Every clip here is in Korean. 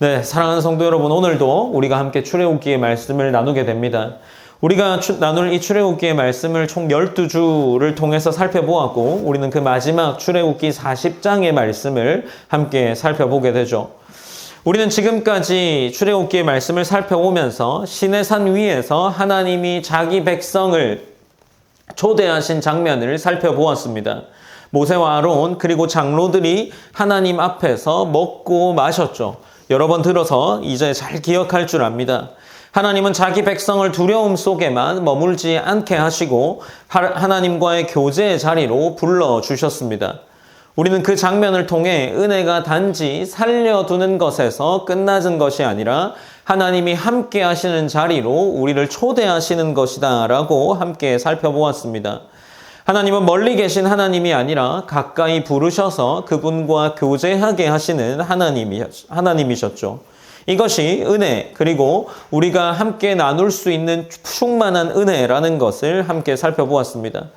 네, 사랑하는 성도 여러분, 오늘도 우리가 함께 출애굽기의 말씀을 나누게 됩니다. 우리가 나눌 이 출애굽기의 말씀을 총 12주를 통해서 살펴보았고, 우리는 그 마지막 출애굽기 40장의 말씀을 함께 살펴보게 되죠. 우리는 지금까지 출애굽기의 말씀을 살펴보면서 시내산 위에서 하나님이 자기 백성을 초대하신 장면을 살펴보았습니다. 모세와 아론 그리고 장로들이 하나님 앞에서 먹고 마셨죠. 여러 번 들어서 이제 잘 기억할 줄 압니다. 하나님은 자기 백성을 두려움 속에만 머물지 않게 하시고 하나님과의 교제의 자리로 불러주셨습니다. 우리는 그 장면을 통해 은혜가 단지 살려두는 것에서 끝나는 것이 아니라 하나님이 함께 하시는 자리로 우리를 초대하시는 것이다 라고 함께 살펴보았습니다. 하나님은 멀리 계신 하나님이 아니라 가까이 부르셔서 그분과 교제하게 하시는 하나님이셨죠. 이것이 은혜, 그리고 우리가 함께 나눌 수 있는 충만한 은혜라는 것을 함께 살펴보았습니다.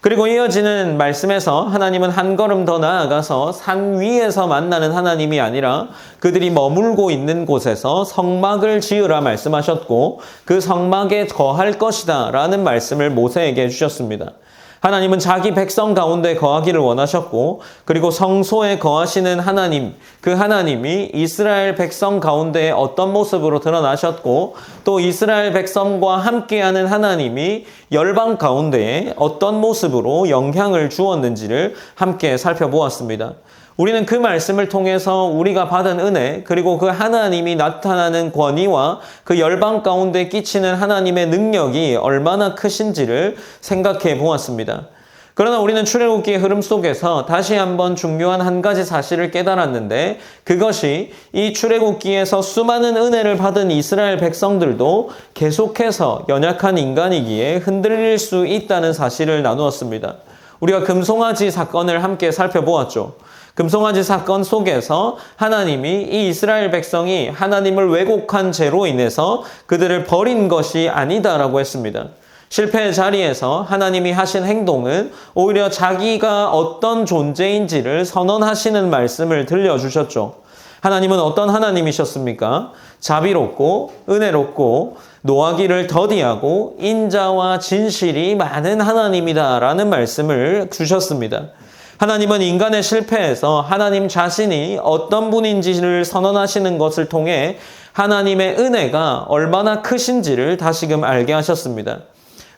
그리고 이어지는 말씀에서 하나님은 한 걸음 더 나아가서 산 위에서 만나는 하나님이 아니라 그들이 머물고 있는 곳에서 성막을 지으라 말씀하셨고 그 성막에 거할 것이다 라는 말씀을 모세에게 해주셨습니다. 하나님은 자기 백성 가운데 거하기를 원하셨고, 그리고 성소에 거하시는 하나님, 그 하나님이 이스라엘 백성 가운데 어떤 모습으로 드러나셨고, 또 이스라엘 백성과 함께하는 하나님이 열방 가운데에 어떤 모습으로 영향을 주었는지를 함께 살펴보았습니다. 우리는 그 말씀을 통해서 우리가 받은 은혜, 그리고 그 하나님이 나타나는 권위와 그 열방 가운데 끼치는 하나님의 능력이 얼마나 크신지를 생각해 보았습니다. 그러나 우리는 출애굽기의 흐름 속에서 다시 한번 중요한 한 가지 사실을 깨달았는데, 그것이 이 출애굽기에서 수많은 은혜를 받은 이스라엘 백성들도 계속해서 연약한 인간이기에 흔들릴 수 있다는 사실을 나누었습니다. 우리가 금송아지 사건을 함께 살펴보았죠. 금송아지 사건 속에서 하나님이 이 이스라엘 백성이 하나님을 왜곡한 죄로 인해서 그들을 버린 것이 아니다라고 했습니다. 실패의 자리에서 하나님이 하신 행동은 오히려 자기가 어떤 존재인지를 선언하시는 말씀을 들려주셨죠. 하나님은 어떤 하나님이셨습니까? 자비롭고 은혜롭고 노하기를 더디하고 인자와 진실이 많은 하나님이다라는 말씀을 주셨습니다. 하나님은 인간의 실패에서 하나님 자신이 어떤 분인지를 선언하시는 것을 통해 하나님의 은혜가 얼마나 크신지를 다시금 알게 하셨습니다.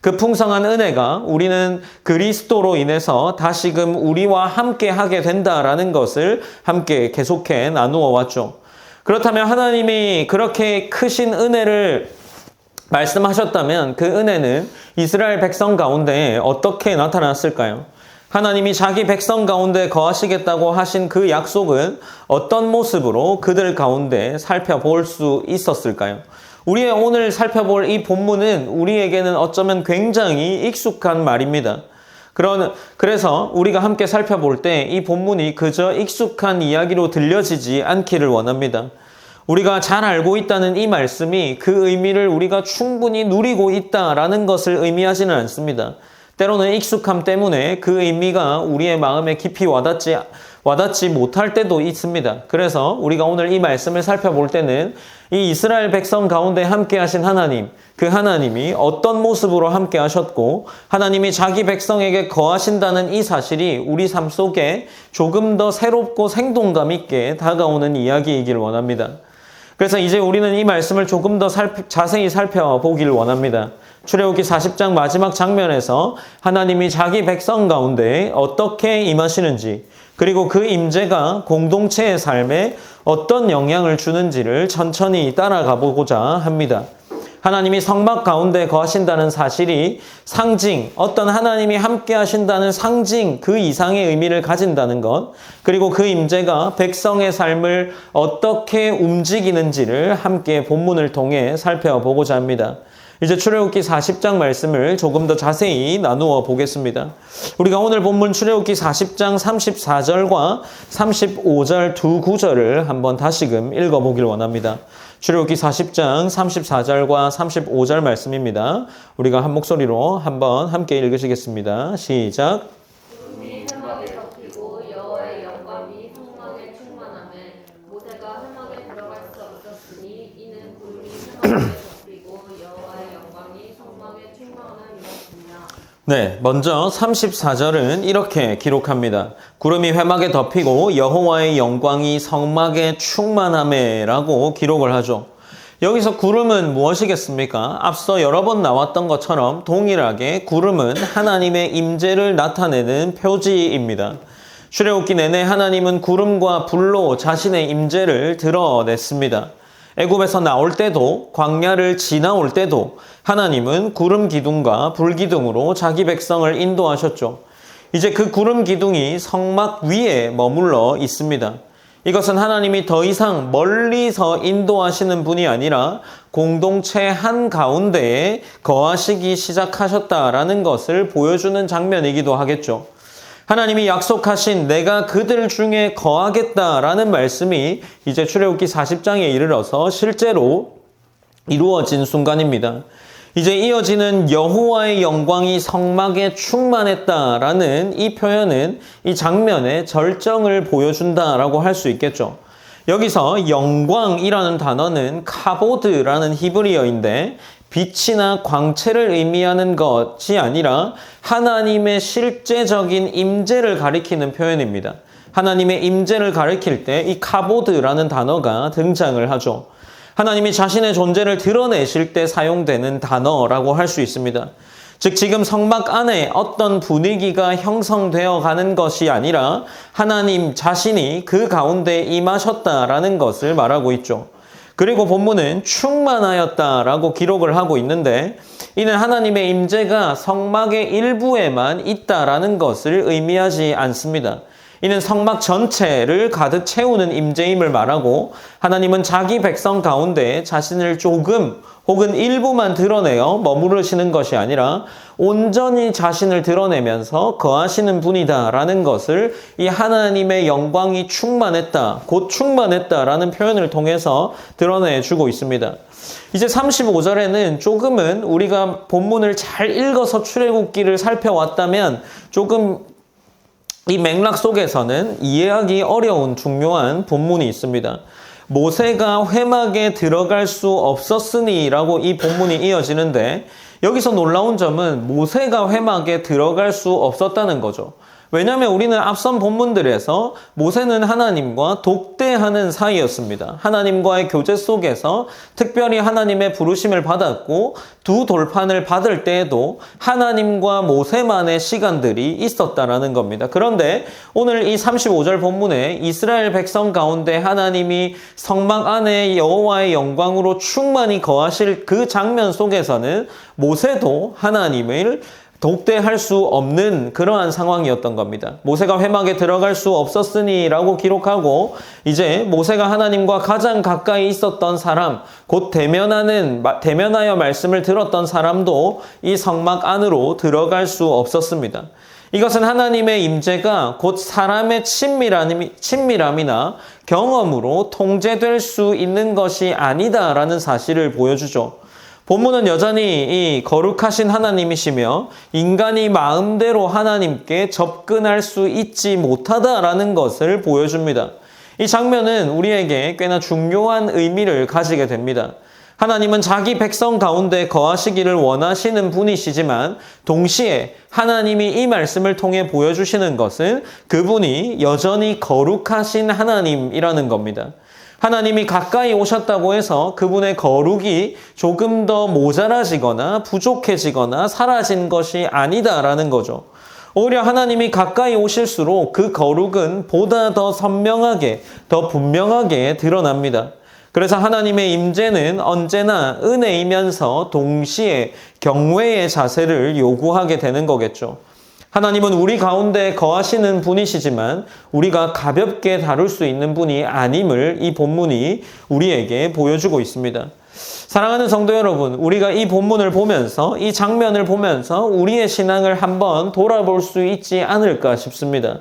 그 풍성한 은혜가 우리는 그리스도로 인해서 다시금 우리와 함께 하게 된다라는 것을 함께 계속해 나누어 왔죠. 그렇다면 하나님이 그렇게 크신 은혜를 말씀하셨다면 그 은혜는 이스라엘 백성 가운데 어떻게 나타났을까요? 하나님이 자기 백성 가운데 거하시겠다고 하신 그 약속은 어떤 모습으로 그들 가운데 살펴볼 수 있었을까요? 우리의 오늘 살펴볼 이 본문은 우리에게는 어쩌면 굉장히 익숙한 말입니다. 그래서 우리가 함께 살펴볼 때 이 본문이 그저 익숙한 이야기로 들려지지 않기를 원합니다. 우리가 잘 알고 있다는 이 말씀이 그 의미를 우리가 충분히 누리고 있다라는 것을 의미하지는 않습니다. 때로는 익숙함 때문에 그 의미가 우리의 마음에 깊이 와닿지 못할 때도 있습니다. 그래서 우리가 오늘 이 말씀을 살펴볼 때는 이 이스라엘 백성 가운데 함께 하신 하나님, 그 하나님이 어떤 모습으로 함께 하셨고 하나님이 자기 백성에게 거하신다는 이 사실이 우리 삶 속에 조금 더 새롭고 생동감 있게 다가오는 이야기이길 원합니다. 그래서 이제 우리는 이 말씀을 조금 더 자세히 살펴보길 원합니다. 출애굽기 40장 마지막 장면에서 하나님이 자기 백성 가운데 어떻게 임하시는지, 그리고 그 임재가 공동체의 삶에 어떤 영향을 주는지를 천천히 따라가 보고자 합니다. 하나님이 성막 가운데 거하신다는 사실이 상징, 어떤 하나님이 함께 하신다는 상징 그 이상의 의미를 가진다는 것, 그리고 그 임재가 백성의 삶을 어떻게 움직이는지를 함께 본문을 통해 살펴보고자 합니다. 이제 출애굽기 40장 말씀을 조금 더 자세히 나누어 보겠습니다. 우리가 오늘 본문 출애굽기 40장 34절과 35절 두 구절을 한번 다시금 읽어보길 원합니다. 출애굽기 40장 34절과 35절 말씀입니다. 우리가 한 목소리로 한번 함께 읽으시겠습니다. 시작. 모세가 회막에 들어갈 수 네, 먼저 34절은 이렇게 기록합니다. 구름이 회막에 덮이고 여호와의 영광이 성막에 충만하매라고 기록을 하죠. 여기서 구름은 무엇이겠습니까? 앞서 여러 번 나왔던 것처럼 동일하게 구름은 하나님의 임재를 나타내는 표지입니다. 출애굽기 내내 하나님은 구름과 불로 자신의 임재를 드러냈습니다. 애굽에서 나올 때도 광야를 지나올 때도 하나님은 구름 기둥과 불 기둥으로 자기 백성을 인도하셨죠. 이제 그 구름 기둥이 성막 위에 머물러 있습니다. 이것은 하나님이 더 이상 멀리서 인도하시는 분이 아니라 공동체 한가운데에 거하시기 시작하셨다라는 것을 보여주는 장면이기도 하겠죠. 하나님이 약속하신 내가 그들 중에 거하겠다라는 말씀이 이제 출애굽기 40장에 이르러서 실제로 이루어진 순간입니다. 이제 이어지는 여호와의 영광이 성막에 충만했다라는 이 표현은 이 장면의 절정을 보여준다라고 할 수 있겠죠. 여기서 영광이라는 단어는 카보드라는 히브리어인데 빛이나 광채를 의미하는 것이 아니라 하나님의 실제적인 임재를 가리키는 표현입니다. 하나님의 임재를 가리킬 때 이 카보드라는 단어가 등장을 하죠. 하나님이 자신의 존재를 드러내실 때 사용되는 단어라고 할 수 있습니다. 즉 지금 성막 안에 어떤 분위기가 형성되어 가는 것이 아니라 하나님 자신이 그 가운데 임하셨다라는 것을 말하고 있죠. 그리고 본문은 충만하였다라고 기록을 하고 있는데 이는 하나님의 임재가 성막의 일부에만 있다라는 것을 의미하지 않습니다. 이는 성막 전체를 가득 채우는 임재임을 말하고 하나님은 자기 백성 가운데 자신을 조금 혹은 일부만 드러내어 머무르시는 것이 아니라 온전히 자신을 드러내면서 거하시는 분이다라는 것을 이 하나님의 영광이 충만했다, 곧 충만했다라는 표현을 통해서 드러내주고 있습니다. 이제 35절에는 조금은 우리가 본문을 잘 읽어서 출애굽기를 살펴왔다면 조금 이 맥락 속에서는 이해하기 어려운 중요한 본문이 있습니다. 모세가 회막에 들어갈 수 없었으니 라고 이 본문이 이어지는데 여기서 놀라운 점은 모세가 회막에 들어갈 수 없었다는 거죠. 왜냐하면 우리는 앞선 본문들에서 모세는 하나님과 독대하는 사이였습니다. 하나님과의 교제 속에서 특별히 하나님의 부르심을 받았고 두 돌판을 받을 때에도 하나님과 모세만의 시간들이 있었다라는 겁니다. 그런데 오늘 이 35절 본문에 이스라엘 백성 가운데 하나님이 성막 안에 여호와의 영광으로 충만히 거하실 그 장면 속에서는 모세도 하나님을 독대할 수 없는 그러한 상황이었던 겁니다. 모세가 회막에 들어갈 수 없었으니 라고 기록하고 이제 모세가 하나님과 가장 가까이 있었던 사람, 곧 대면하여 말씀을 들었던 사람도 이 성막 안으로 들어갈 수 없었습니다. 이것은 하나님의 임재가 곧 사람의 친밀함이나 경험으로 통제될 수 있는 것이 아니다라는 사실을 보여주죠. 본문은 여전히 이 거룩하신 하나님이시며 인간이 마음대로 하나님께 접근할 수 있지 못하다라는 것을 보여줍니다. 이 장면은 우리에게 꽤나 중요한 의미를 가지게 됩니다. 하나님은 자기 백성 가운데 거하시기를 원하시는 분이시지만 동시에 하나님이 이 말씀을 통해 보여주시는 것은 그분이 여전히 거룩하신 하나님이라는 겁니다. 하나님이 가까이 오셨다고 해서 그분의 거룩이 조금 더 모자라지거나 부족해지거나 사라진 것이 아니다라는 거죠. 오히려 하나님이 가까이 오실수록 그 거룩은 보다 더 선명하게, 더 분명하게 드러납니다. 그래서 하나님의 임재는 언제나 은혜이면서 동시에 경외의 자세를 요구하게 되는 거겠죠. 하나님은 우리 가운데 거하시는 분이시지만 우리가 가볍게 다룰 수 있는 분이 아님을 이 본문이 우리에게 보여주고 있습니다. 사랑하는 성도 여러분, 우리가 이 본문을 보면서 이 장면을 보면서 우리의 신앙을 한번 돌아볼 수 있지 않을까 싶습니다.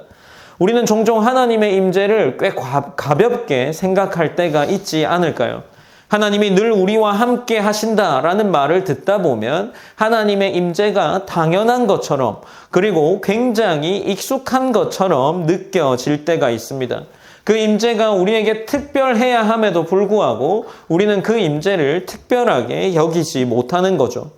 우리는 종종 하나님의 임재를 꽤 가볍게 생각할 때가 있지 않을까요? 하나님이 늘 우리와 함께 하신다라는 말을 듣다 보면 하나님의 임재가 당연한 것처럼 그리고 굉장히 익숙한 것처럼 느껴질 때가 있습니다. 그 임재가 우리에게 특별해야 함에도 불구하고 우리는 그 임재를 특별하게 여기지 못하는 거죠.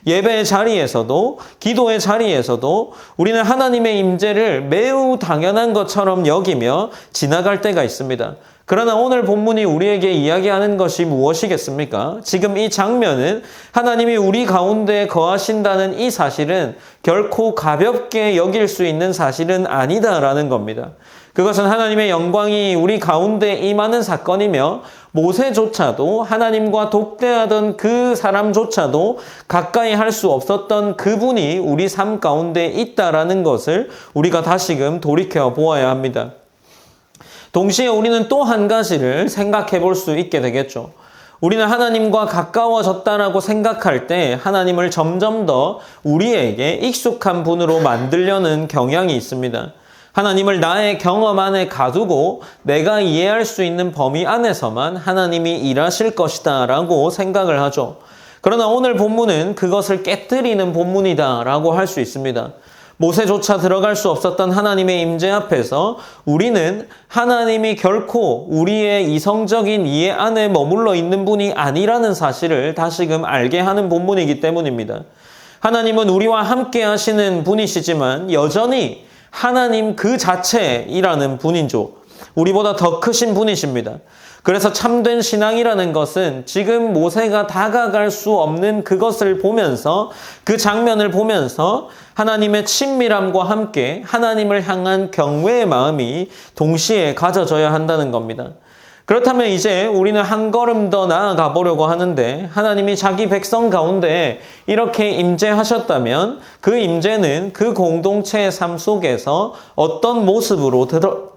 예배의 자리에서도 기도의 자리에서도 우리는 하나님의 임재를 매우 당연한 것처럼 여기며 지나갈 때가 있습니다. 그러나 오늘 본문이 우리에게 이야기하는 것이 무엇이겠습니까? 지금 이 장면은 하나님이 우리 가운데 거하신다는 이 사실은 결코 가볍게 여길 수 있는 사실은 아니다라는 겁니다. 그것은 하나님의 영광이 우리 가운데 임하는 사건이며 모세조차도 하나님과 독대하던 그 사람조차도 가까이 할 수 없었던 그분이 우리 삶 가운데 있다라는 것을 우리가 다시금 돌이켜 보아야 합니다. 동시에 우리는 또 한 가지를 생각해 볼 수 있게 되겠죠. 우리는 하나님과 가까워졌다라고 생각할 때 하나님을 점점 더 우리에게 익숙한 분으로 만들려는 경향이 있습니다. 하나님을 나의 경험 안에 가두고 내가 이해할 수 있는 범위 안에서만 하나님이 일하실 것이다 라고 생각을 하죠. 그러나 오늘 본문은 그것을 깨뜨리는 본문이다 라고 할 수 있습니다. 모세조차 들어갈 수 없었던 하나님의 임재 앞에서 우리는 하나님이 결코 우리의 이성적인 이해 안에 머물러 있는 분이 아니라는 사실을 다시금 알게 하는 본문이기 때문입니다. 하나님은 우리와 함께 하시는 분이시지만 여전히 하나님 그 자체이라는 분이죠. 우리보다 더 크신 분이십니다. 그래서 참된 신앙이라는 것은 지금 모세가 다가갈 수 없는 그것을 보면서 그 장면을 보면서 하나님의 친밀함과 함께 하나님을 향한 경외의 마음이 동시에 가져져야 한다는 겁니다. 그렇다면 이제 우리는 한 걸음 더 나아가 보려고 하는데 하나님이 자기 백성 가운데 이렇게 임재하셨다면 그 임재는 그 공동체의 삶 속에서 어떤 모습으로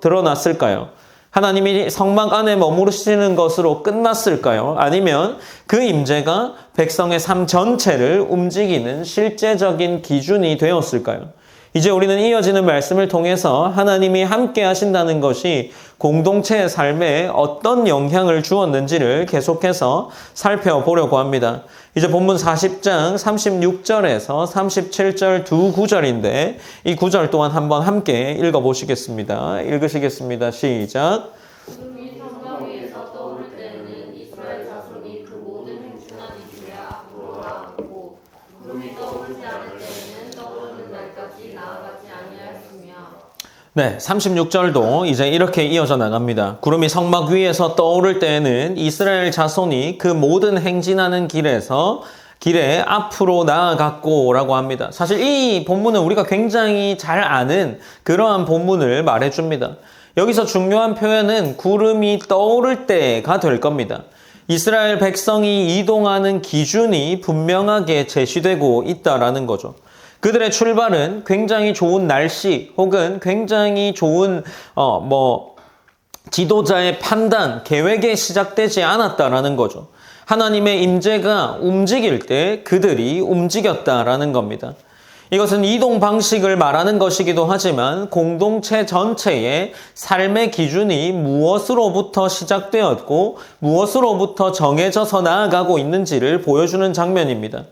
드러났을까요? 하나님이 성막 안에 머무르시는 것으로 끝났을까요? 아니면 그 임재가 백성의 삶 전체를 움직이는 실제적인 기준이 되었을까요? 이제 우리는 이어지는 말씀을 통해서 하나님이 함께 하신다는 것이 공동체의 삶에 어떤 영향을 주었는지를 계속해서 살펴보려고 합니다. 이제 본문 40장 36절에서 37절 두 구절인데 이 구절 또한 한번 함께 읽어보시겠습니다. 읽으시겠습니다. 시작. 구름이 성막 위에서 떠오를 때에는 이스라엘 자손이 그 모든 행중한 이들의 앞으로 나아갔고 구름이 떠오르지 않을 때에는 떠오르는 날까지 나아가지 아니하였으며. 네, 36절도 이제 이렇게 이어져 나갑니다. 구름이 성막 위에서 떠오를 때에는 이스라엘 자손이 그 모든 행진하는 길에 앞으로 나아갔고 라고 합니다. 사실 이 본문은 우리가 굉장히 잘 아는 그러한 본문을 말해줍니다. 여기서 중요한 표현은 구름이 떠오를 때가 될 겁니다. 이스라엘 백성이 이동하는 기준이 분명하게 제시되고 있다라는 거죠. 그들의 출발은 굉장히 좋은 날씨 혹은 굉장히 좋은 지도자의 판단, 계획에 시작되지 않았다라는 거죠. 하나님의 임재가 움직일 때 그들이 움직였다라는 겁니다. 이것은 이동 방식을 말하는 것이기도 하지만 공동체 전체의 삶의 기준이 무엇으로부터 시작되었고 무엇으로부터 정해져서 나아가고 있는지를 보여주는 장면입니다.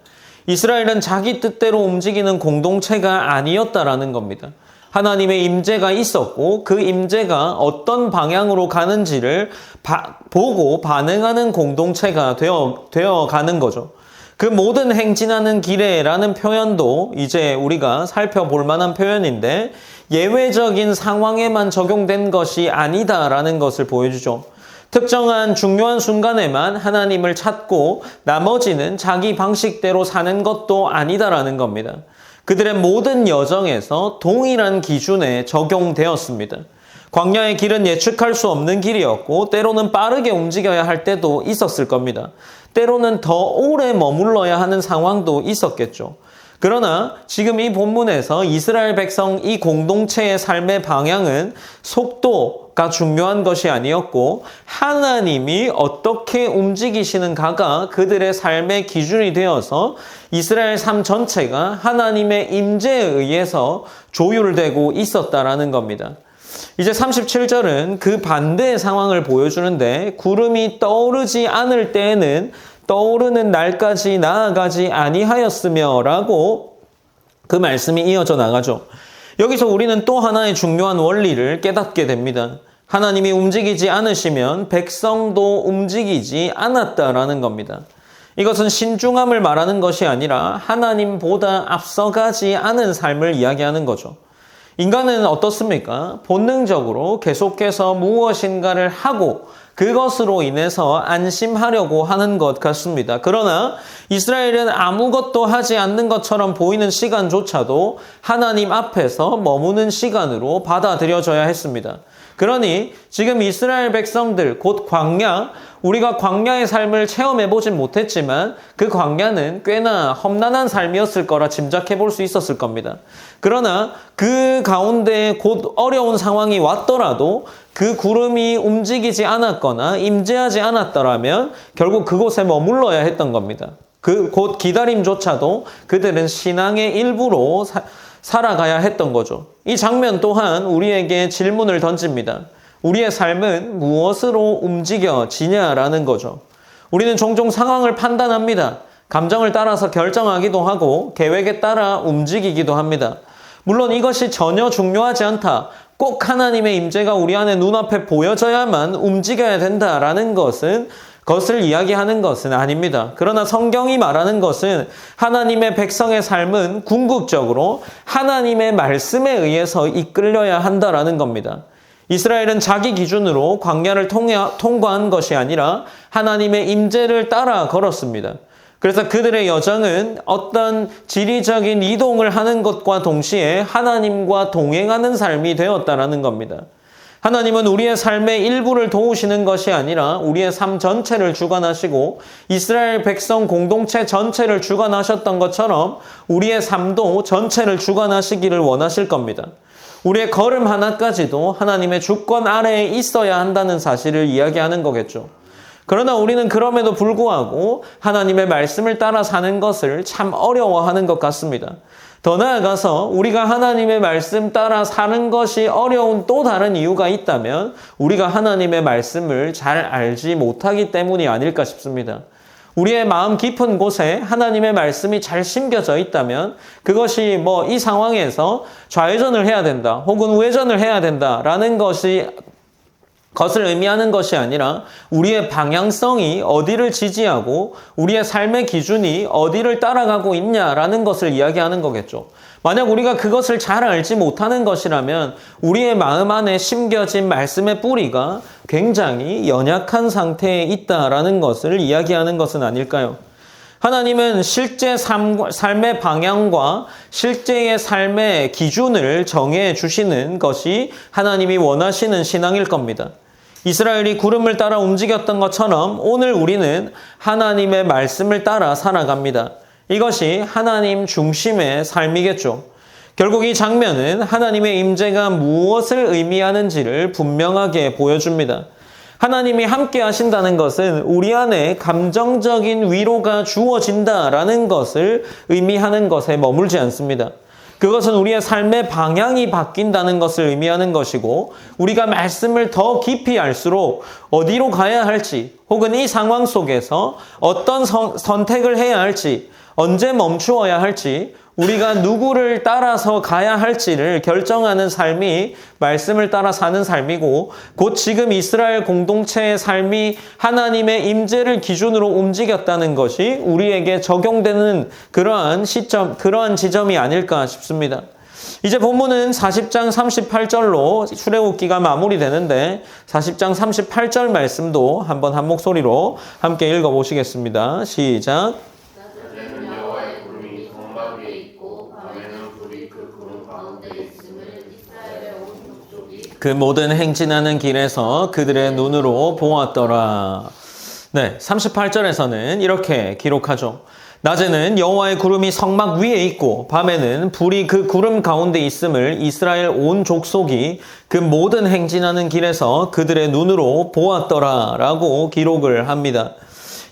이스라엘은 자기 뜻대로 움직이는 공동체가 아니었다라는 겁니다. 하나님의 임재가 있었고 그 임재가 어떤 방향으로 가는지를 보고 반응하는 공동체가 되어 가는 거죠. 그 모든 행진하는 길에라는 표현도 이제 우리가 살펴볼 만한 표현인데 예외적인 상황에만 적용된 것이 아니다라는 것을 보여주죠. 특정한 중요한 순간에만 하나님을 찾고 나머지는 자기 방식대로 사는 것도 아니다라는 겁니다. 그들의 모든 여정에서 동일한 기준에 적용되었습니다. 광야의 길은 예측할 수 없는 길이었고 때로는 빠르게 움직여야 할 때도 있었을 겁니다. 때로는 더 오래 머물러야 하는 상황도 있었겠죠. 그러나 지금 이 본문에서 이스라엘 백성 이 공동체의 삶의 방향은 속도가 중요한 것이 아니었고 하나님이 어떻게 움직이시는가가 그들의 삶의 기준이 되어서 이스라엘 삶 전체가 하나님의 임재에 의해서 조율되고 있었다라는 겁니다. 이제 37절은 그 반대의 상황을 보여주는데 구름이 떠오르지 않을 때에는 떠오르는 날까지 나아가지 아니하였으며 라고 그 말씀이 이어져 나가죠. 여기서 우리는 또 하나의 중요한 원리를 깨닫게 됩니다. 하나님이 움직이지 않으시면 백성도 움직이지 않았다라는 겁니다. 이것은 신중함을 말하는 것이 아니라 하나님보다 앞서가지 않은 삶을 이야기하는 거죠. 인간은 어떻습니까? 본능적으로 계속해서 무엇인가를 하고 그것으로 인해서 안심하려고 하는 것 같습니다. 그러나 이스라엘은 아무것도 하지 않는 것처럼 보이는 시간조차도 하나님 앞에서 머무는 시간으로 받아들여져야 했습니다. 그러니 지금 이스라엘 백성들, 곧 광야, 우리가 광야의 삶을 체험해보진 못했지만 그 광야는 꽤나 험난한 삶이었을 거라 짐작해 볼 수 있었을 겁니다. 그러나 그 가운데 곧 어려운 상황이 왔더라도 그 구름이 움직이지 않았거나 임재하지 않았더라면 결국 그곳에 머물러야 했던 겁니다. 그 곧 기다림조차도 그들은 신앙의 일부로 살아가야 했던 거죠. 이 장면 또한 우리에게 질문을 던집니다. 우리의 삶은 무엇으로 움직여지냐라는 거죠. 우리는 종종 상황을 판단합니다. 감정을 따라서 결정하기도 하고 계획에 따라 움직이기도 합니다. 물론 이것이 전혀 중요하지 않다. 꼭 하나님의 임재가 우리 안에 눈앞에 보여져야만 움직여야 된다라는 것을 이야기하는 것은 아닙니다. 그러나 성경이 말하는 것은 하나님의 백성의 삶은 궁극적으로 하나님의 말씀에 의해서 이끌려야 한다라는 겁니다. 이스라엘은 자기 기준으로 광야를 통과한 것이 아니라 하나님의 임재를 따라 걸었습니다. 그래서 그들의 여정은 어떤 지리적인 이동을 하는 것과 동시에 하나님과 동행하는 삶이 되었다라는 겁니다. 하나님은 우리의 삶의 일부를 도우시는 것이 아니라 우리의 삶 전체를 주관하시고 이스라엘 백성 공동체 전체를 주관하셨던 것처럼 우리의 삶도 전체를 주관하시기를 원하실 겁니다. 우리의 걸음 하나까지도 하나님의 주권 아래에 있어야 한다는 사실을 이야기하는 거겠죠. 그러나 우리는 그럼에도 불구하고 하나님의 말씀을 따라 사는 것을 참 어려워하는 것 같습니다. 더 나아가서 우리가 하나님의 말씀 따라 사는 것이 어려운 또 다른 이유가 있다면 우리가 하나님의 말씀을 잘 알지 못하기 때문이 아닐까 싶습니다. 우리의 마음 깊은 곳에 하나님의 말씀이 잘 심겨져 있다면 그것이 이 상황에서 좌회전을 해야 된다 혹은 우회전을 해야 된다라는 것을 의미하는 것이 아니라 우리의 방향성이 어디를 지지하고 우리의 삶의 기준이 어디를 따라가고 있냐라는 것을 이야기하는 거겠죠. 만약 우리가 그것을 잘 알지 못하는 것이라면 우리의 마음 안에 심겨진 말씀의 뿌리가 굉장히 연약한 상태에 있다라는 것을 이야기하는 것은 아닐까요? 하나님은 실제 삶의 방향과 실제의 삶의 기준을 정해 주시는 것이 하나님이 원하시는 신앙일 겁니다. 이스라엘이 구름을 따라 움직였던 것처럼 오늘 우리는 하나님의 말씀을 따라 살아갑니다. 이것이 하나님 중심의 삶이겠죠. 결국 이 장면은 하나님의 임재가 무엇을 의미하는지를 분명하게 보여줍니다. 하나님이 함께 하신다는 것은 우리 안에 감정적인 위로가 주어진다라는 것을 의미하는 것에 머물지 않습니다. 그것은 우리의 삶의 방향이 바뀐다는 것을 의미하는 것이고 우리가 말씀을 더 깊이 알수록 어디로 가야 할지 혹은 이 상황 속에서 어떤 선택을 해야 할지 언제 멈추어야 할지 우리가 누구를 따라서 가야 할지를 결정하는 삶이 말씀을 따라 사는 삶이고 곧 지금 이스라엘 공동체의 삶이 하나님의 임재를 기준으로 움직였다는 것이 우리에게 적용되는 그러한 지점이 아닐까 싶습니다. 이제 본문은 40장 38절로 출애굽기가 마무리되는데 40장 38절 말씀도 한번 한 목소리로 함께 읽어보시겠습니다. 시작. 그 모든 행진하는 길에서 그들의 눈으로 보았더라. 네, 38절에서는 이렇게 기록하죠. 낮에는 여호와의 구름이 성막 위에 있고 밤에는 불이 그 구름 가운데 있음을 이스라엘 온 족속이 그 모든 행진하는 길에서 그들의 눈으로 보았더라 라고 기록을 합니다.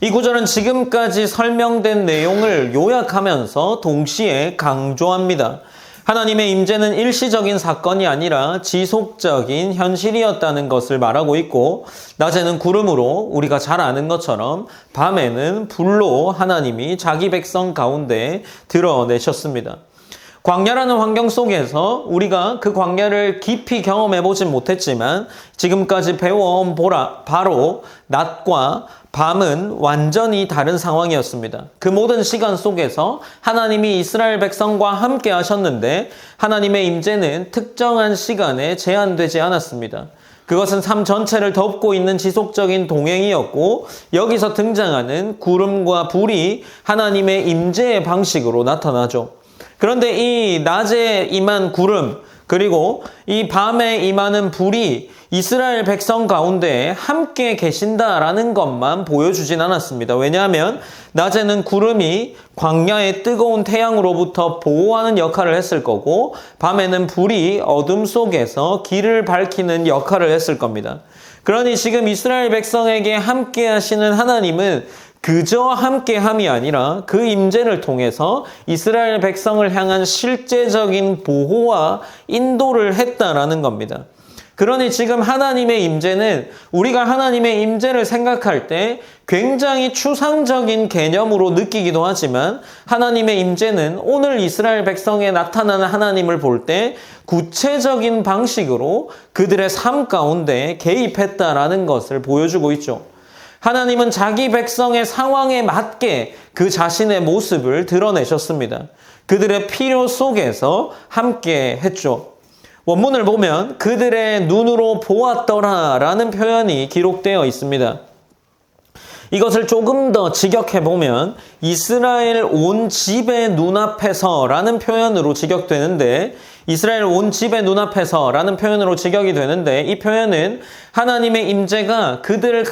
이 구절은 지금까지 설명된 내용을 요약하면서 동시에 강조합니다. 하나님의 임재는 일시적인 사건이 아니라 지속적인 현실이었다는 것을 말하고 있고 낮에는 구름으로 우리가 잘 아는 것처럼 밤에는 불로 하나님이 자기 백성 가운데 드러내셨습니다. 광야라는 환경 속에서 우리가 그 광야를 깊이 경험해 보진 못했지만 지금까지 배워온 바로 낮과 밤은 완전히 다른 상황이었습니다. 그 모든 시간 속에서 하나님이 이스라엘 백성과 함께 하셨는데 하나님의 임재는 특정한 시간에 제한되지 않았습니다. 그것은 삶 전체를 덮고 있는 지속적인 동행이었고 여기서 등장하는 구름과 불이 하나님의 임재의 방식으로 나타나죠. 그런데 이 낮에 임한 구름 그리고 이 밤에 임하는 불이 이스라엘 백성 가운데 함께 계신다라는 것만 보여주진 않았습니다. 왜냐하면 낮에는 구름이 광야의 뜨거운 태양으로부터 보호하는 역할을 했을 거고 밤에는 불이 어둠 속에서 길을 밝히는 역할을 했을 겁니다. 그러니 지금 이스라엘 백성에게 함께 하시는 하나님은 그저 함께함이 아니라 그 임재를 통해서 이스라엘 백성을 향한 실제적인 보호와 인도를 했다라는 겁니다. 그러니 지금 하나님의 임재는 우리가 하나님의 임재를 생각할 때 굉장히 추상적인 개념으로 느끼기도 하지만 하나님의 임재는 오늘 이스라엘 백성에 나타나는 하나님을 볼 때 구체적인 방식으로 그들의 삶 가운데 개입했다라는 것을 보여주고 있죠. 하나님은 자기 백성의 상황에 맞게 그 자신의 모습을 드러내셨습니다. 그들의 필요 속에서 함께 했죠. 원문을 보면 그들의 눈으로 보았더라라는 표현이 기록되어 있습니다. 이것을 조금 더 직역해보면 이스라엘 온 집의 눈앞에서라는 표현으로 직역되는데 이스라엘 온 집의 눈앞에서라는 표현으로 직역이 되는데 이 표현은 하나님의 임재가 그들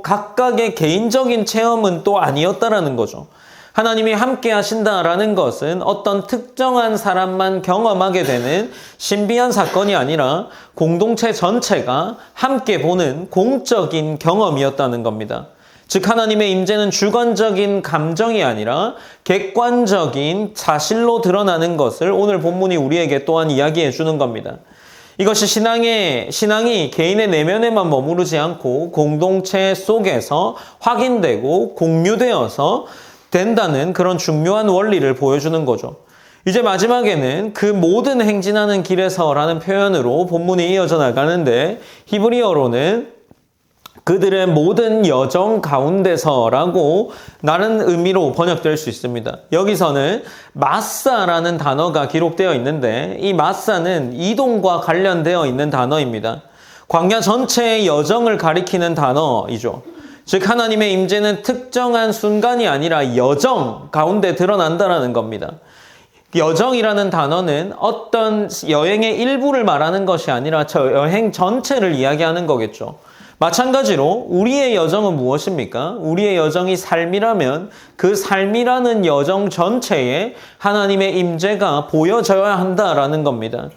각각의 개인적인 체험은 또 아니었다라는 거죠. 하나님이 함께 하신다라는 것은 어떤 특정한 사람만 경험하게 되는 신비한 사건이 아니라 공동체 전체가 함께 보는 공적인 경험이었다는 겁니다. 즉 하나님의 임재는 주관적인 감정이 아니라 객관적인 사실로 드러나는 것을 오늘 본문이 우리에게 또한 이야기해 주는 겁니다. 이것이 신앙이 개인의 내면에만 머무르지 않고 공동체 속에서 확인되고 공유되어서 된다는 그런 중요한 원리를 보여주는 거죠. 이제 마지막에는 그 모든 행진하는 길에서라는 표현으로 본문이 이어져 나가는데 히브리어로는 그들의 모든 여정 가운데서라고 다른 의미로 번역될 수 있습니다. 여기서는 마사라는 단어가 기록되어 있는데 이 마사는 이동과 관련되어 있는 단어입니다. 광야 전체의 여정을 가리키는 단어이죠. 즉 하나님의 임재는 특정한 순간이 아니라 여정 가운데 드러난다라는 겁니다. 여정이라는 단어는 어떤 여행의 일부를 말하는 것이 아니라 저 여행 전체를 이야기하는 거겠죠. 마찬가지로 우리의 여정은 무엇입니까? 우리의 여정이 삶이라면 그 삶이라는 여정 전체에 하나님의 임재가 보여져야 한다라는 겁니다.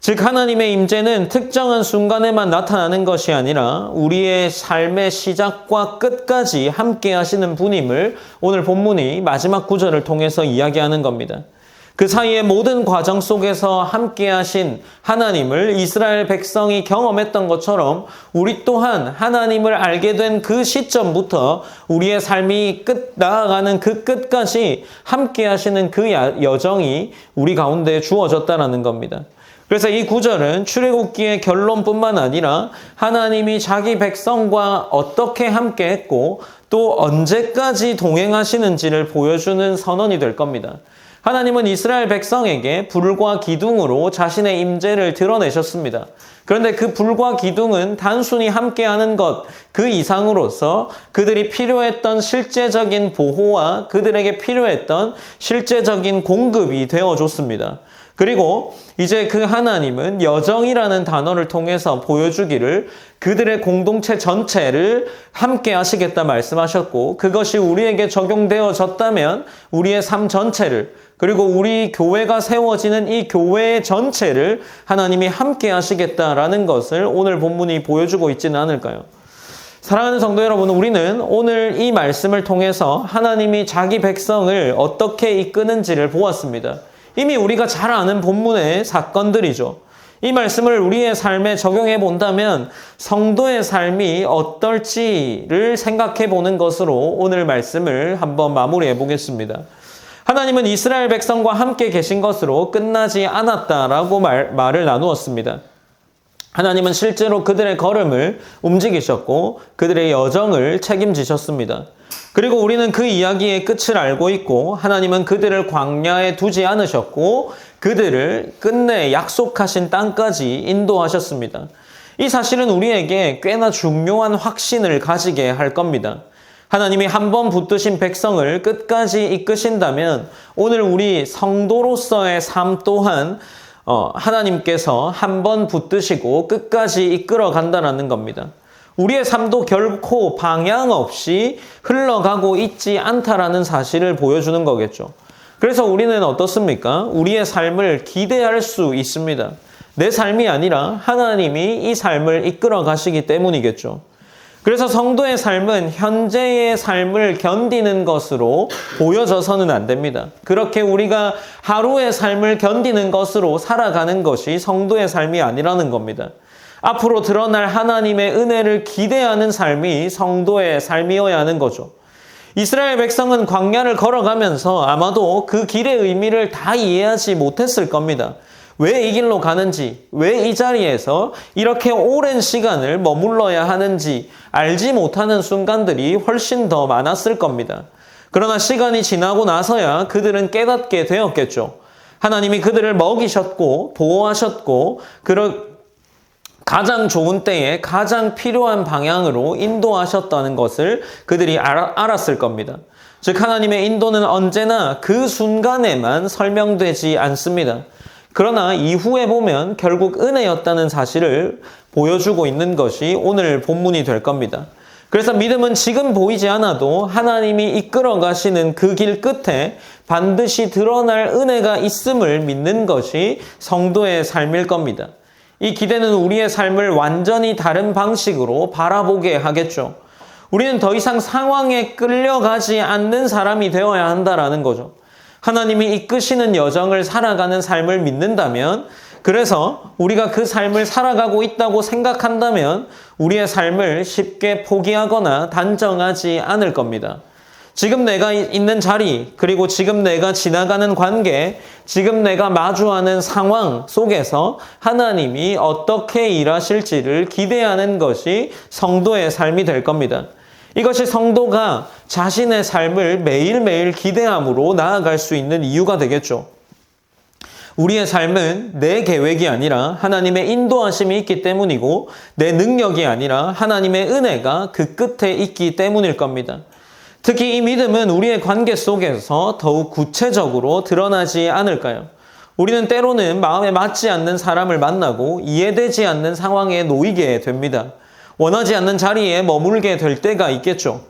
즉 하나님의 임재는 특정한 순간에만 나타나는 것이 아니라 우리의 삶의 시작과 끝까지 함께 하시는 분임을 오늘 본문이 마지막 구절을 통해서 이야기하는 겁니다. 그 사이의 모든 과정 속에서 함께 하신 하나님을 이스라엘 백성이 경험했던 것처럼 우리 또한 하나님을 알게 된 그 시점부터 우리의 삶이 나아가는 그 끝까지 함께 하시는 그 여정이 우리 가운데 주어졌다는 겁니다. 그래서 이 구절은 출애굽기의 결론뿐만 아니라 하나님이 자기 백성과 어떻게 함께 했고 또 언제까지 동행하시는지를 보여주는 선언이 될 겁니다. 하나님은 이스라엘 백성에게 불과 기둥으로 자신의 임재를 드러내셨습니다. 그런데 그 불과 기둥은 단순히 함께하는 것 그 이상으로서 그들이 필요했던 실제적인 보호와 그들에게 필요했던 실제적인 공급이 되어줬습니다. 그리고 이제 그 하나님은 여정이라는 단어를 통해서 보여주기를 그들의 공동체 전체를 함께 하시겠다 말씀하셨고 그것이 우리에게 적용되어졌다면 우리의 삶 전체를 그리고 우리 교회가 세워지는 이 교회 전체를 하나님이 함께 하시겠다라는 것을 오늘 본문이 보여주고 있지는 않을까요? 사랑하는 성도 여러분, 우리는 오늘 이 말씀을 통해서 하나님이 자기 백성을 어떻게 이끄는지를 보았습니다. 이미 우리가 잘 아는 본문의 사건들이죠. 이 말씀을 우리의 삶에 적용해 본다면 성도의 삶이 어떨지를 생각해 보는 것으로 오늘 말씀을 한번 마무리해 보겠습니다. 하나님은 이스라엘 백성과 함께 계신 것으로 끝나지 않았다라고 말을 나누었습니다. 하나님은 실제로 그들의 걸음을 움직이셨고 그들의 여정을 책임지셨습니다. 그리고 우리는 그 이야기의 끝을 알고 있고 하나님은 그들을 광야에 두지 않으셨고 그들을 끝내 약속하신 땅까지 인도하셨습니다. 이 사실은 우리에게 꽤나 중요한 확신을 가지게 할 겁니다. 하나님이 한 번 붙드신 백성을 끝까지 이끄신다면 오늘 우리 성도로서의 삶 또한 하나님께서 한 번 붙드시고 끝까지 이끌어 간다는 겁니다. 우리의 삶도 결코 방향 없이 흘러가고 있지 않다라는 사실을 보여주는 거겠죠. 그래서 우리는 어떻습니까? 우리의 삶을 기대할 수 있습니다. 내 삶이 아니라 하나님이 이 삶을 이끌어 가시기 때문이겠죠. 그래서 성도의 삶은 현재의 삶을 견디는 것으로 보여져서는 안 됩니다. 그렇게 우리가 하루의 삶을 견디는 것으로 살아가는 것이 성도의 삶이 아니라는 겁니다. 앞으로 드러날 하나님의 은혜를 기대하는 삶이 성도의 삶이어야 하는 거죠. 이스라엘 백성은 광야를 걸어가면서 아마도 그 길의 의미를 다 이해하지 못했을 겁니다. 왜 이 길로 가는지, 왜 이 자리에서 이렇게 오랜 시간을 머물러야 하는지 알지 못하는 순간들이 훨씬 더 많았을 겁니다. 그러나 시간이 지나고 나서야 그들은 깨닫게 되었겠죠. 하나님이 그들을 먹이셨고 보호하셨고 가장 좋은 때에 가장 필요한 방향으로 인도하셨다는 것을 그들이 알았을 겁니다. 즉 하나님의 인도는 언제나 그 순간에만 설명되지 않습니다. 그러나 이후에 보면 결국 은혜였다는 사실을 보여주고 있는 것이 오늘 본문이 될 겁니다. 그래서 믿음은 지금 보이지 않아도 하나님이 이끌어 가시는 그 길 끝에 반드시 드러날 은혜가 있음을 믿는 것이 성도의 삶일 겁니다. 이 기대는 우리의 삶을 완전히 다른 방식으로 바라보게 하겠죠. 우리는 더 이상 상황에 끌려가지 않는 사람이 되어야 한다라는 거죠. 하나님이 이끄시는 여정을 살아가는 삶을 믿는다면, 그래서 우리가 그 삶을 살아가고 있다고 생각한다면 우리의 삶을 쉽게 포기하거나 단정하지 않을 겁니다. 지금 내가 있는 자리, 그리고 지금 내가 지나가는 관계, 지금 내가 마주하는 상황 속에서 하나님이 어떻게 일하실지를 기대하는 것이 성도의 삶이 될 겁니다. 이것이 성도가 자신의 삶을 매일매일 기대함으로 나아갈 수 있는 이유가 되겠죠. 우리의 삶은 내 계획이 아니라 하나님의 인도하심이 있기 때문이고 내 능력이 아니라 하나님의 은혜가 그 끝에 있기 때문일 겁니다. 특히 이 믿음은 우리의 관계 속에서 더욱 구체적으로 드러나지 않을까요? 우리는 때로는 마음에 맞지 않는 사람을 만나고 이해되지 않는 상황에 놓이게 됩니다. 원하지 않는 자리에 머물게 될 때가 있겠죠.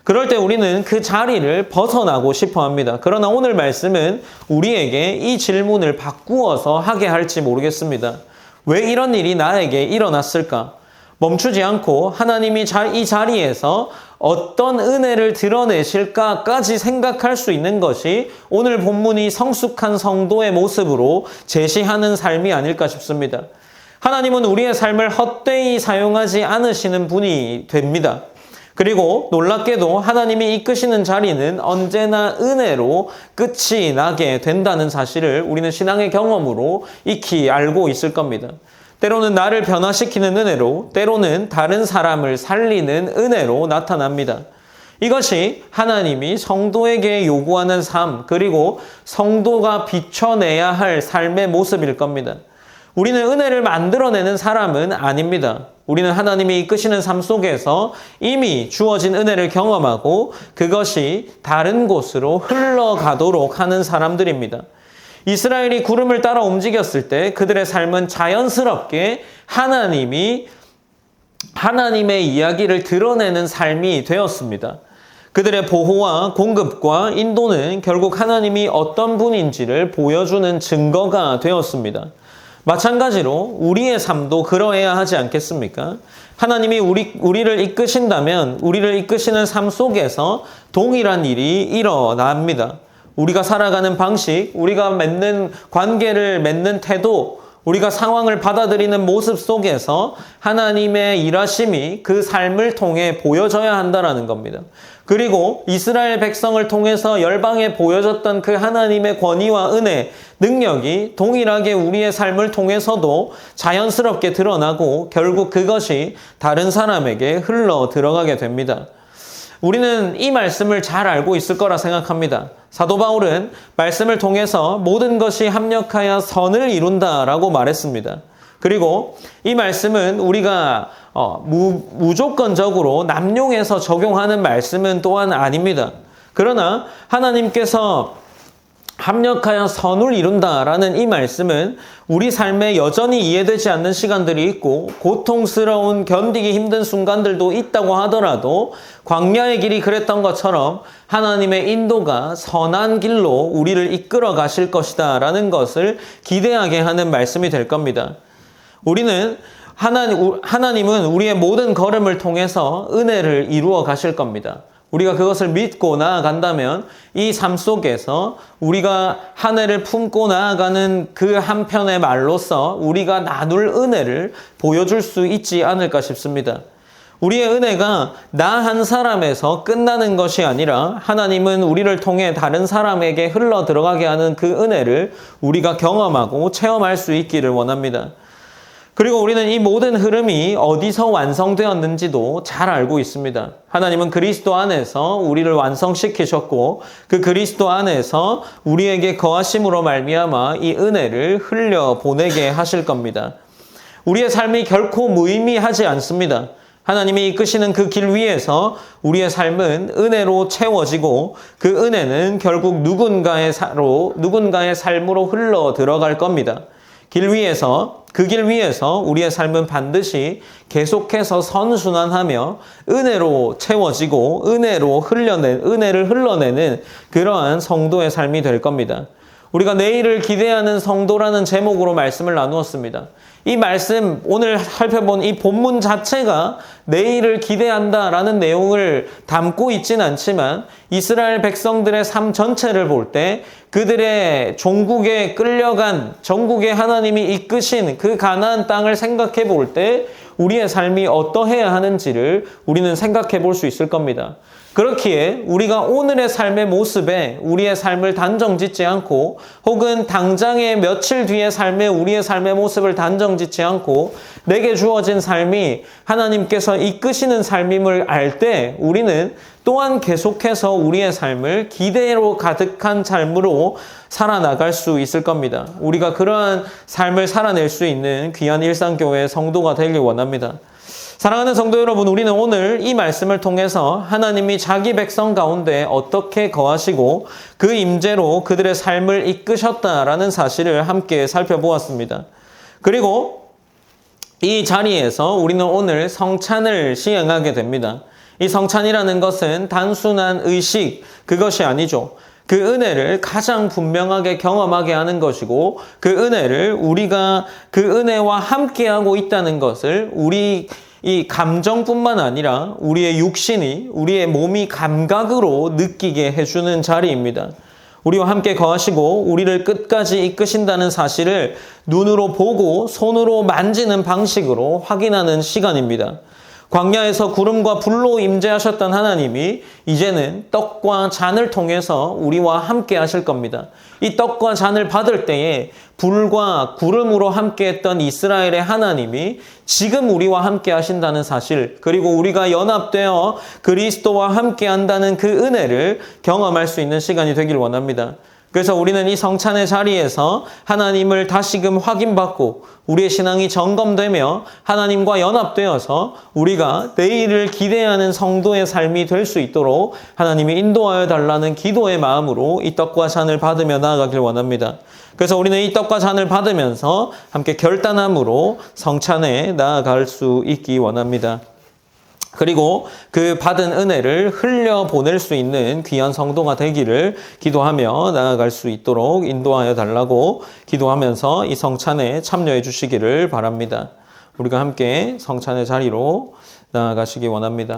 그럴 때 우리는 그 자리를 벗어나고 싶어 합니다. 그러나 오늘 말씀은 우리에게 이 질문을 바꾸어서 하게 할지 모르겠습니다. 왜 이런 일이 나에게 일어났을까? 멈추지 않고 하나님이 이 자리에서 어떤 은혜를 드러내실까까지 생각할 수 있는 것이 오늘 본문이 성숙한 성도의 모습으로 제시하는 삶이 아닐까 싶습니다. 하나님은 우리의 삶을 헛되이 사용하지 않으시는 분이 됩니다. 그리고 놀랍게도 하나님이 이끄시는 자리는 언제나 은혜로 끝이 나게 된다는 사실을 우리는 신앙의 경험으로 익히 알고 있을 겁니다. 때로는 나를 변화시키는 은혜로, 때로는 다른 사람을 살리는 은혜로 나타납니다. 이것이 하나님이 성도에게 요구하는 삶, 그리고 성도가 비춰내야 할 삶의 모습일 겁니다. 우리는 은혜를 만들어내는 사람은 아닙니다. 우리는 하나님이 이끄시는 삶 속에서 이미 주어진 은혜를 경험하고 그것이 다른 곳으로 흘러가도록 하는 사람들입니다. 이스라엘이 구름을 따라 움직였을 때 그들의 삶은 자연스럽게 하나님의 이야기를 드러내는 삶이 되었습니다. 그들의 보호와 공급과 인도는 결국 하나님이 어떤 분인지를 보여주는 증거가 되었습니다. 마찬가지로 우리의 삶도 그러해야 하지 않겠습니까? 하나님이 우리를 이끄신다면 우리를 이끄시는 삶 속에서 동일한 일이 일어납니다. 우리가 살아가는 방식, 우리가 맺는 관계를 맺는 태도, 우리가 상황을 받아들이는 모습 속에서 하나님의 일하심이 그 삶을 통해 보여져야 한다는 겁니다. 그리고 이스라엘 백성을 통해서 열방에 보여졌던 그 하나님의 권위와 은혜, 능력이 동일하게 우리의 삶을 통해서도 자연스럽게 드러나고 결국 그것이 다른 사람에게 흘러 들어가게 됩니다. 우리는 이 말씀을 잘 알고 있을 거라 생각합니다. 사도 바울은 말씀을 통해서 모든 것이 합력하여 선을 이룬다라고 말했습니다. 그리고 이 말씀은 우리가 무조건적으로 남용해서 적용하는 말씀은 또한 아닙니다. 그러나 하나님께서 합력하여 선을 이룬다라는 이 말씀은 우리 삶에 여전히 이해되지 않는 시간들이 있고 고통스러운 견디기 힘든 순간들도 있다고 하더라도 광야의 길이 그랬던 것처럼 하나님의 인도가 선한 길로 우리를 이끌어 가실 것이다 라는 것을 기대하게 하는 말씀이 될 겁니다. 우리는 하나님은 우리의 모든 걸음을 통해서 은혜를 이루어 가실 겁니다. 우리가 그것을 믿고 나아간다면 이 삶 속에서 우리가 한 해를 품고 나아가는 그 한편의 말로서 우리가 나눌 은혜를 보여줄 수 있지 않을까 싶습니다. 우리의 은혜가 나 한 사람에서 끝나는 것이 아니라 하나님은 우리를 통해 다른 사람에게 흘러 들어가게 하는 그 은혜를 우리가 경험하고 체험할 수 있기를 원합니다. 그리고 우리는 이 모든 흐름이 어디서 완성되었는지도 잘 알고 있습니다. 하나님은 그리스도 안에서 우리를 완성시키셨고 그 그리스도 안에서 우리에게 거하심으로 말미암아 이 은혜를 흘려보내게 하실 겁니다. 우리의 삶이 결코 무의미하지 않습니다. 하나님이 이끄시는 그 길 위에서 우리의 삶은 은혜로 채워지고 그 은혜는 결국 누군가의 삶으로 흘러 들어갈 겁니다. 그 길 위에서 우리의 삶은 반드시 계속해서 선순환하며 은혜로 채워지고 은혜를 흘러내는 그러한 성도의 삶이 될 겁니다. 우리가 내일을 기대하는 성도라는 제목으로 말씀을 나누었습니다. 이 말씀, 오늘 살펴본 이 본문 자체가 내일을 기대한다라는 내용을 담고 있진 않지만 이스라엘 백성들의 삶 전체를 볼 때 그들의 종국에 끌려간 전국의 하나님이 이끄신 그 가나안 땅을 생각해 볼 때 우리의 삶이 어떠해야 하는지를 우리는 생각해 볼 수 있을 겁니다. 그렇기에 우리가 오늘의 삶의 모습에 우리의 삶을 단정짓지 않고 혹은 당장의 며칠 뒤의 우리의 삶의 모습을 단정짓지 않고 내게 주어진 삶이 하나님께서 이끄시는 삶임을 알 때 우리는 또한 계속해서 우리의 삶을 기대로 가득한 삶으로 살아나갈 수 있을 겁니다. 우리가 그러한 삶을 살아낼 수 있는 귀한 일상교회의 성도가 되길 원합니다. 사랑하는 성도 여러분, 우리는 오늘 이 말씀을 통해서 하나님이 자기 백성 가운데 어떻게 거하시고 그 임재로 그들의 삶을 이끄셨다라는 사실을 함께 살펴보았습니다. 그리고 이 자리에서 우리는 오늘 성찬을 시행하게 됩니다. 이 성찬이라는 것은 단순한 의식, 그것이 아니죠. 그 은혜를 가장 분명하게 경험하게 하는 것이고 그 은혜를 우리가 그 은혜와 함께하고 있다는 것을 이 감정뿐만 아니라 우리의 육신이, 우리의 몸이 감각으로 느끼게 해주는 자리입니다. 우리와 함께 거하시고 우리를 끝까지 이끄신다는 사실을 눈으로 보고 손으로 만지는 방식으로 확인하는 시간입니다. 광야에서 구름과 불로 임재하셨던 하나님이 이제는 떡과 잔을 통해서 우리와 함께 하실 겁니다. 이 떡과 잔을 받을 때에 불과 구름으로 함께했던 이스라엘의 하나님이 지금 우리와 함께 하신다는 사실, 그리고 우리가 연합되어 그리스도와 함께 한다는 그 은혜를 경험할 수 있는 시간이 되길 원합니다. 그래서 우리는 이 성찬의 자리에서 하나님을 다시금 확인받고 우리의 신앙이 점검되며 하나님과 연합되어서 우리가 내일을 기대하는 성도의 삶이 될 수 있도록 하나님이 인도하여 달라는 기도의 마음으로 이 떡과 잔을 받으며 나아가길 원합니다. 그래서 우리는 이 떡과 잔을 받으면서 함께 결단함으로 성찬에 나아갈 수 있기 원합니다. 그리고 그 받은 은혜를 흘려보낼 수 있는 귀한 성도가 되기를 기도하며 나아갈 수 있도록 인도하여 달라고 기도하면서 이 성찬에 참여해 주시기를 바랍니다. 우리가 함께 성찬의 자리로 나아가시기 원합니다.